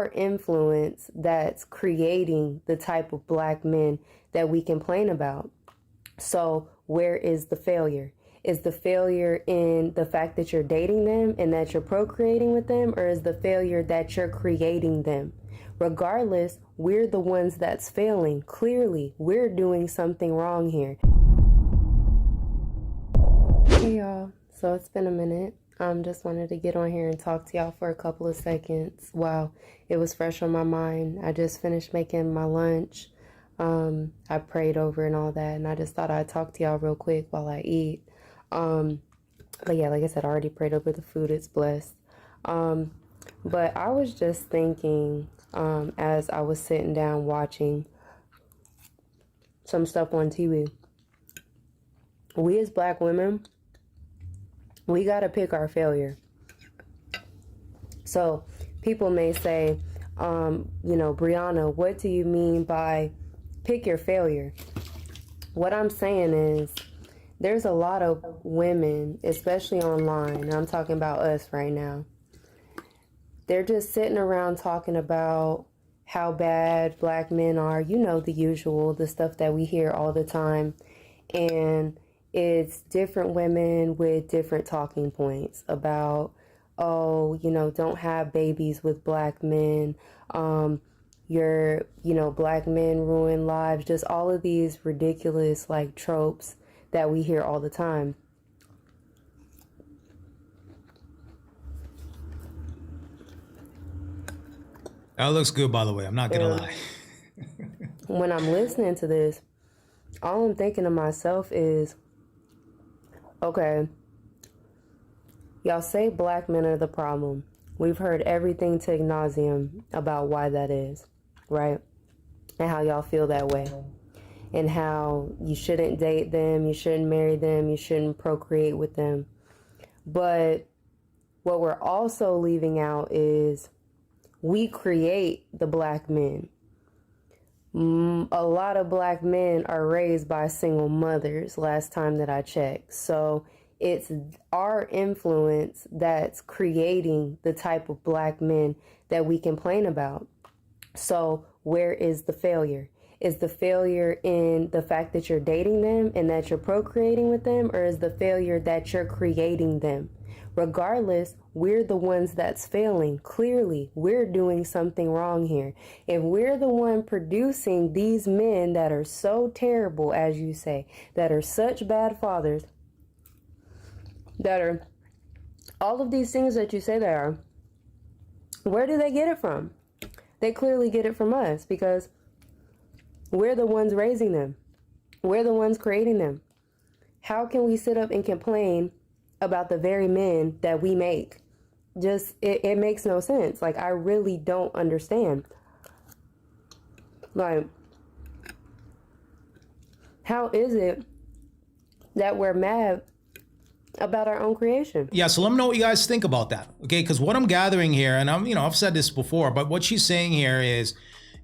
our influence that's creating the type of black men that we complain about. So where is the failure? Is the failure in the fact that you're dating them and that you're procreating with them, or is the failure that you're creating them? Regardless, we're the ones that's failing. Clearly, we're doing something wrong here. Hey y'all, so it's been a minute. Just wanted to get on here and talk to y'all for a couple of seconds. Wow, it was fresh on my mind. I just finished making my lunch. I prayed over and all that, and I just thought I'd talk to y'all real quick while I eat. But yeah, like I said, I already prayed over the food. It's blessed. But I was just thinking, as I was sitting down watching some stuff on TV, we as black women, we got to pick our failure. So people may say, Brianna, what do you mean by pick your failure? What I'm saying is there's a lot of women, especially online, and I'm talking about us right now. They're just sitting around talking about how bad black men are, the usual, the stuff that we hear all the time. And it's different women with different talking points about, don't have babies with black men. Black men ruin lives. Just all of these ridiculous, tropes that we hear all the time. That looks good, by the way. I'm not going to lie. When I'm listening to this, all I'm thinking to myself is, okay, y'all say black men are the problem. We've heard everything to nauseam about why that is, right? And how y'all feel that way. And how you shouldn't date them, you shouldn't marry them, you shouldn't procreate with them. But what we're also leaving out is we create the black men. A lot of black men are raised by single mothers, last time that I checked. So it's our influence that's creating the type of black men that we complain about. So where is the failure? Is the failure in the fact that you're dating them and that you're procreating with them, or is the failure that you're creating them? Regardless, we're the ones that's failing. Clearly, we're doing something wrong here. If we're the one producing these men that are so terrible, as you say, that are such bad fathers, that are all of these things that you say they are, where do they get it from? They clearly get it from us, because we're the ones raising them. We're the ones creating them. How can we sit up and complain about the very men that we make? It makes no sense. I really don't understand. How is it that we're mad about our own creation? Yeah, so let me know what you guys think about that, okay? Because what I'm gathering here, and I've said this before, but what she's saying here is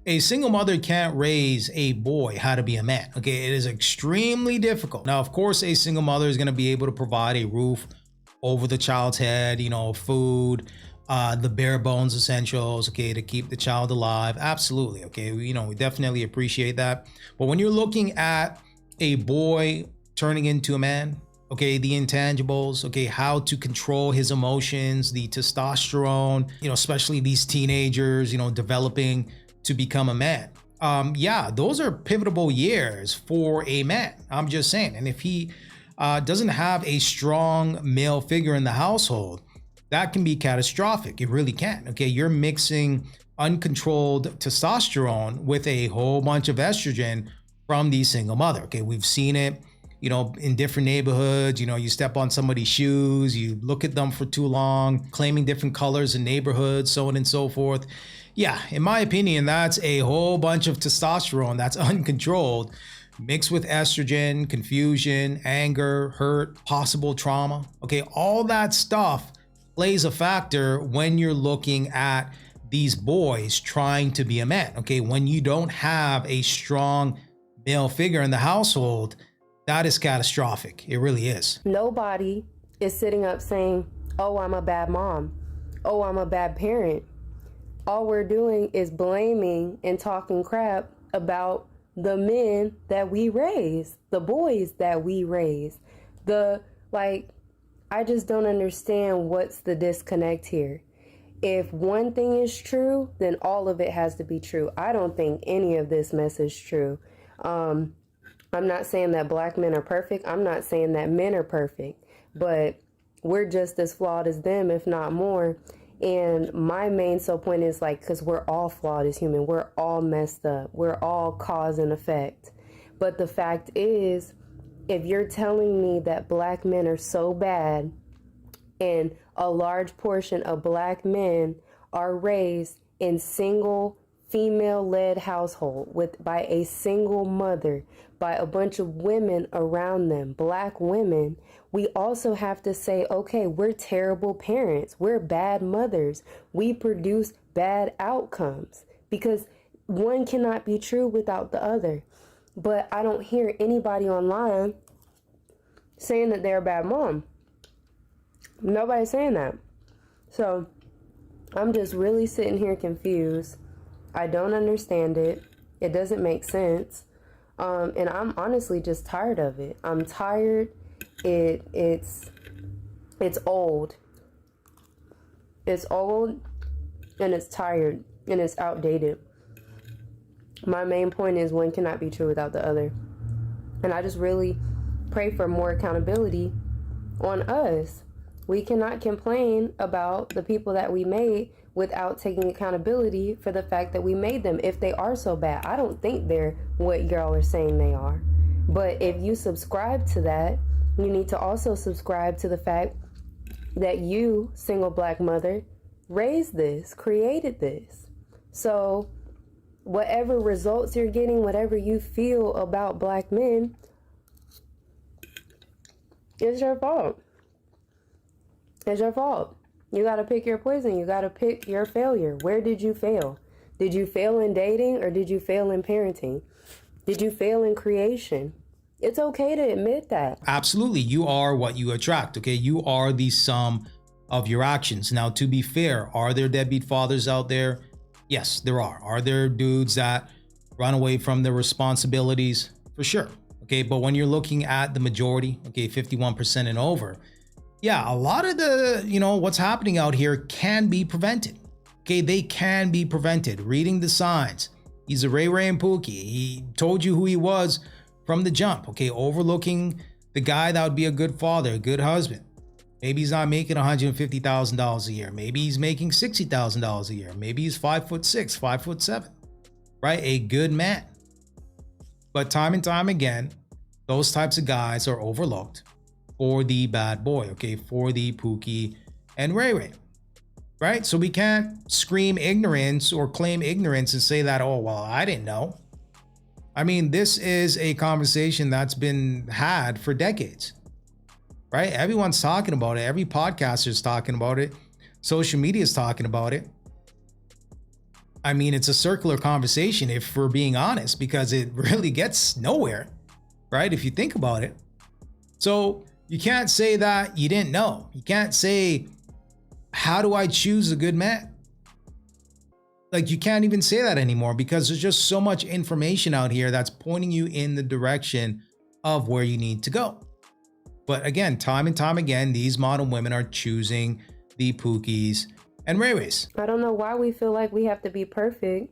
a single mother can't raise a boy how to be a man, okay? It is extremely difficult. Now, of course, a single mother is going to be able to provide a roof over the child's head, food, the bare bones essentials, okay, to keep the child alive. Absolutely, okay? We definitely appreciate that. But when you're looking at a boy turning into a man, okay, the intangibles, okay, how to control his emotions, the testosterone, especially these teenagers, developing to become a man. Yeah, those are pivotal years for a man. I'm just saying. And if he doesn't have a strong male figure in the household, that can be catastrophic. It really can. Okay, you're mixing uncontrolled testosterone with a whole bunch of estrogen from the single mother. Okay, we've seen it, in different neighborhoods. You step on somebody's shoes, you look at them for too long, claiming different colors in neighborhoods, so on and so forth. Yeah, in my opinion, that's a whole bunch of testosterone that's uncontrolled, mixed with estrogen, confusion, anger, hurt, possible trauma. Okay, all that stuff plays a factor when you're looking at these boys trying to be a man. Okay, when you don't have a strong male figure in the household, that is catastrophic. It really is. Nobody is sitting up saying, oh, I'm a bad mom. Oh, I'm a bad parent. all we're doing is blaming and talking crap about the men that we raise, the boys that we raise. I just don't understand what's the disconnect here. If one thing is true, then all of it has to be true. I don't think any of this mess is true. I'm not saying that black men are perfect. I'm not saying that men are perfect, but we're just as flawed as them, if not more. And my main point is because we're all flawed as human. We're all messed up. We're all cause and effect. But the fact is, if you're telling me that black men are so bad and a large portion of black men are raised in single female-led household by a single mother, by a bunch of women around them, black women, we also have to say, okay, we're terrible parents. We're bad mothers. We produce bad outcomes because one cannot be true without the other. But I don't hear anybody online saying that they're a bad mom. Nobody's saying that. So I'm just really sitting here confused. I don't understand it. It doesn't make sense. And I'm honestly just tired of it. I'm tired. It's old. It's old and it's tired and it's outdated. My main point is one cannot be true without the other. And I just really pray for more accountability on us. We cannot complain about the people that we made without taking accountability for the fact that we made them. If they are so bad, I don't think they're what y'all are saying they are. But if you subscribe to that, you need to also subscribe to the fact that you, single black mother, raised this, created this. So whatever results you're getting, whatever you feel about black men, it's your fault. It's your fault. You got to pick your poison. You got to pick your failure. Where did you fail? Did you fail in dating or did you fail in parenting? Did you fail in creation? It's okay to admit that. Absolutely. You are what you attract. Okay. You are the sum of your actions. Now, to be fair, are there deadbeat fathers out there? Yes, there are. Are there dudes that run away from their responsibilities? For sure. Okay. But when you're looking at the majority, okay, 51% and over, yeah, a lot of the, what's happening out here can be prevented. Okay, they can be prevented. Reading the signs. He's a Ray Ray and Pookie. He told you who he was from the jump. Okay, overlooking the guy that would be a good father, a good husband. Maybe he's not making $150,000 a year. Maybe he's making $60,000 a year. Maybe he's 5'6", 5'7", right? A good man. But time and time again, those types of guys are overlooked for the bad boy, okay, for the Pookie and Ray Ray, right? So we can't scream ignorance or claim ignorance and say that, oh, well, I didn't know. I mean, this is a conversation that's been had for decades, right? Everyone's talking about it. Every podcaster is talking about it. Social media is talking about it. I mean, it's a circular conversation if we're being honest, because it really gets nowhere, right? If you think about it. So you can't say that you didn't know. You can't say, how do I choose a good man? Like, you can't even say that anymore because there's just so much information out here that's pointing you in the direction of where you need to go. But again, time and time again, these modern women are choosing the Pookies and Ray Rays. I don't know why we feel like we have to be perfect.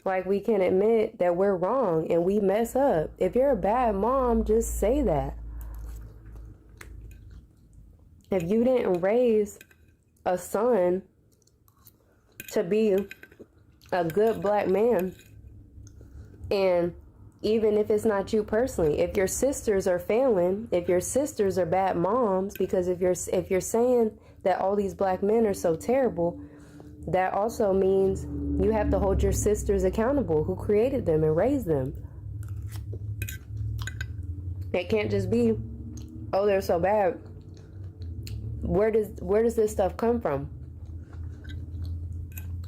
Like we can admit that we're wrong and we mess up. If you're a bad mom, just say that. If you didn't raise a son to be a good black man, and even if it's not you personally, if your sisters are failing, if your sisters are bad moms, because if you're saying that all these black men are so terrible, that also means you have to hold your sisters accountable who created them and raised them. It can't just be, oh, they're so bad. Where does this stuff come from?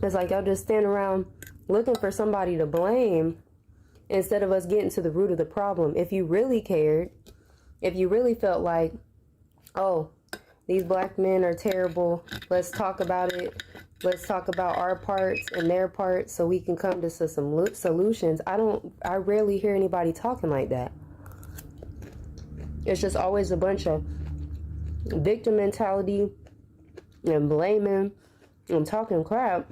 It's like y'all just stand around looking for somebody to blame instead of us getting to the root of the problem. If you really cared, if you really felt like, oh, these black men are terrible, let's talk about it, Let's talk about our parts and their parts so we can come to some solutions. I rarely hear anybody talking like that. It's just always a bunch of victim mentality and blaming and talking crap,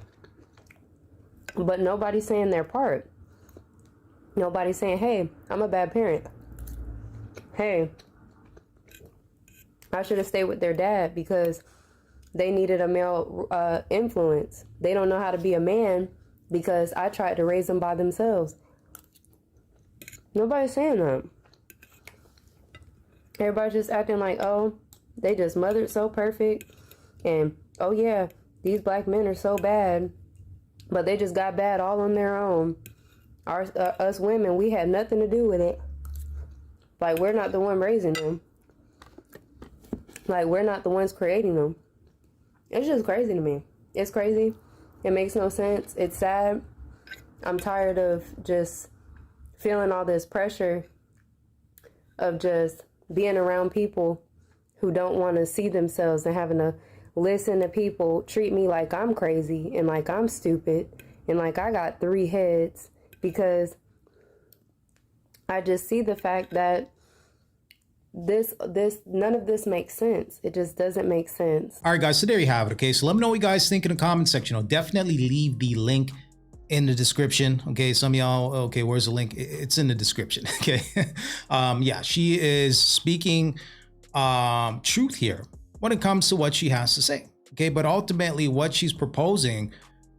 but nobody's saying their part. Nobody's saying, hey, I'm a bad parent. Hey, I should have stayed with their dad because they needed a male influence. They don't know how to be a man because I tried to raise them by themselves. Nobody's saying that. Everybody's just acting like, oh, they just mothered so perfect. And, oh yeah, these black men are so bad. But they just got bad all on their own. Us women, we had nothing to do with it. Like, we're not the one raising them. Like, we're not the ones creating them. It's just crazy to me. It's crazy. It makes no sense. It's sad. I'm tired of just feeling all this pressure of just being around people who don't want to see themselves and having to listen to people treat me like I'm crazy and like I'm stupid and like I got 3 heads, because I just see the fact that none of this makes sense. It just doesn't make sense. All right, guys, so there you have it. Okay, so let me know what you guys think in the comment section. I'll definitely leave the link in the description. Okay, some of y'all, okay, where's the link? It's in the description. Okay. Yeah, she is speaking truth here when it comes to what she has to say. Okay, but ultimately what she's proposing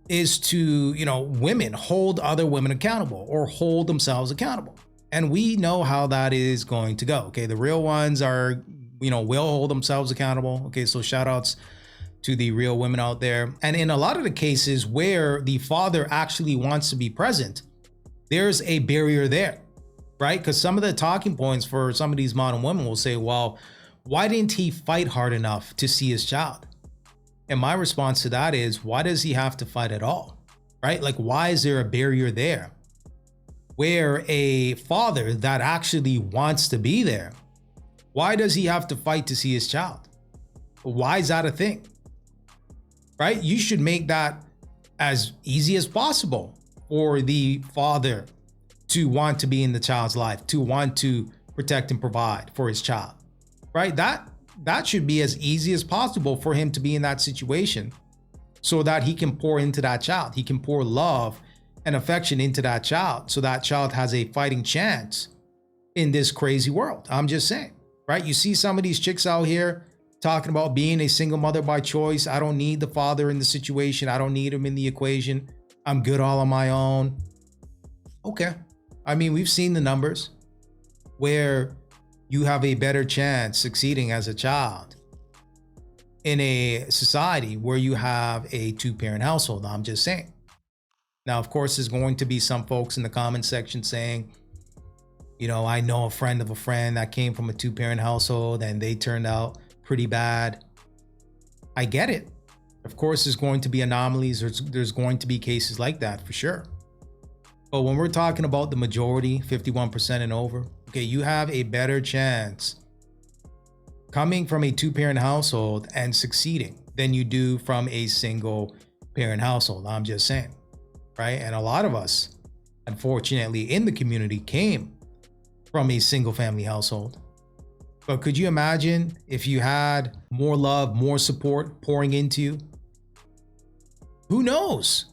is to, women hold other women accountable or hold themselves accountable. And we know how that is going to go. Okay, the real ones are, will hold themselves accountable. Okay, so shout outs to the real women out there. And in a lot of the cases where the father actually wants to be present, there's a barrier there, right? Because some of the talking points for some of these modern women will say, well, why didn't he fight hard enough to see his child? And my response to that is, why does he have to fight at all, right? Like, why is there a barrier there where a father that actually wants to be there, why does he have to fight to see his child? Why is that a thing, right? You should make that as easy as possible for the father to want to be in the child's life, to want to protect and provide for his child, right? That should be as easy as possible for him to be in that situation so that he can pour into that child. He can pour love and affection into that child so that child has a fighting chance in this crazy world. I'm just saying, right? You see some of these chicks out here talking about being a single mother by choice. I don't need the father in the situation. I don't need him in the equation. I'm good all on my own. Okay. I mean, we've seen the numbers where you have a better chance succeeding as a child in a society where you have a 2-parent household. I'm just saying. Now, of course, there's going to be some folks in the comment section saying, I know a friend of a friend that came from a 2-parent household and they turned out pretty bad. I get it. Of course, there's going to be anomalies. There's going to be cases like that for sure. But when we're talking about the majority, 51% and over, okay, you have a better chance coming from a 2-parent household and succeeding than you do from a single parent household. I'm just saying. Right? And a lot of us, unfortunately, in the community came from a single family household. But could you imagine if you had more love, more support pouring into you? Who knows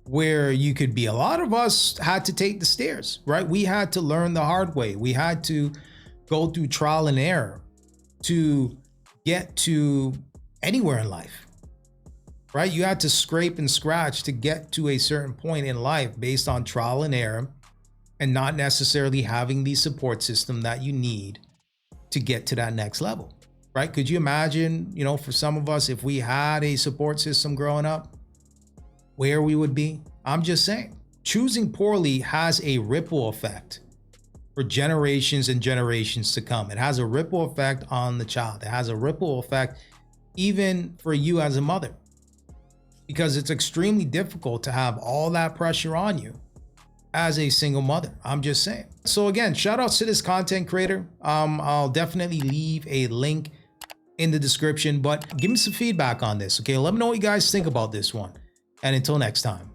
where you could be? A lot of us had to take the stairs, right? We had to learn the hard way. We had to go through trial and error to get to anywhere in life. Right? You had to scrape and scratch to get to a certain point in life based on trial and error and not necessarily having the support system that you need to get to that next level, right? Could you imagine, for some of us, if we had a support system growing up, where we would be? I'm just saying, choosing poorly has a ripple effect for generations and generations to come. It has a ripple effect on the child. It has a ripple effect even for you as a mother. Because it's extremely difficult to have all that pressure on you as a single mother. I'm just saying. So again, shout outs to this content creator. I'll definitely leave a link in the description, but give me some feedback on this. Okay, let me know what you guys think about this one. And until next time.